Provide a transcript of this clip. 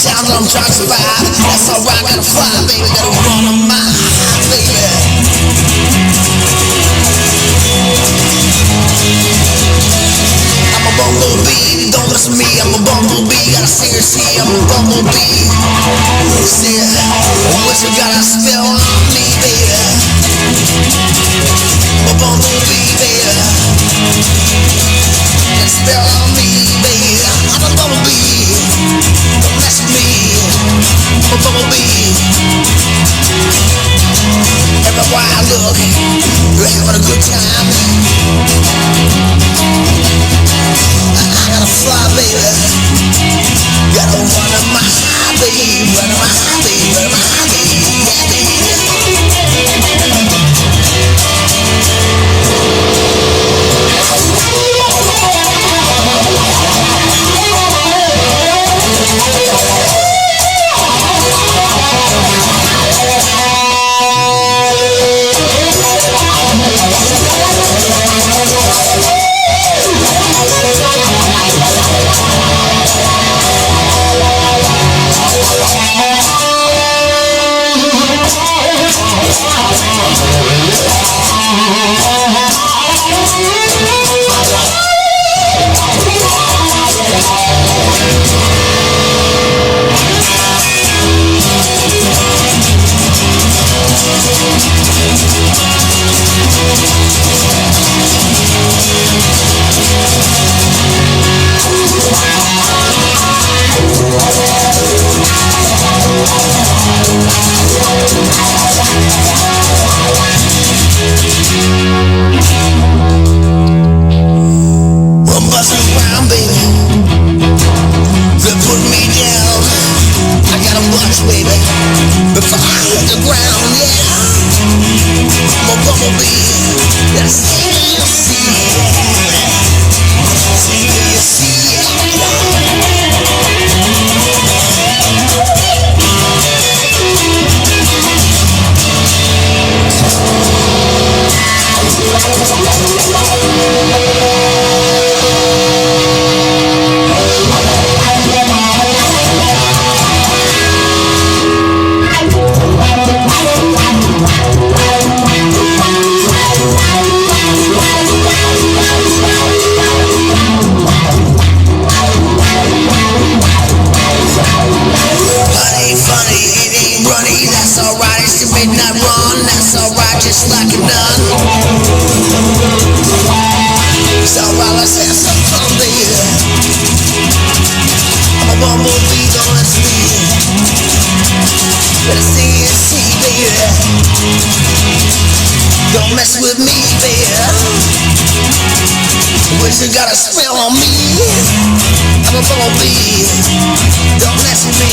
times I'm trying to survive. That's alright, gotta fly, baby, gotta run on my baby. I'm a bumblebee, don't listen to me, I'm a bumblebee. Gotta sing or see, I'm a bumblebee. See, what you got a spell on me, baby? I'm a bumblebee, baby. Got a spell on me, baby. I'm a bumblebee. Don't mess with me. I'm a bumblebee. Everywhere I look, you're having a good time. I gotta fly, baby. Gotta run in my high, baby. Run in my high, baby. Run in my high, baby. Yeah, baby. Don't mess with me, baby. But you got a spell on me. I'm a bumblebee. Don't mess with me.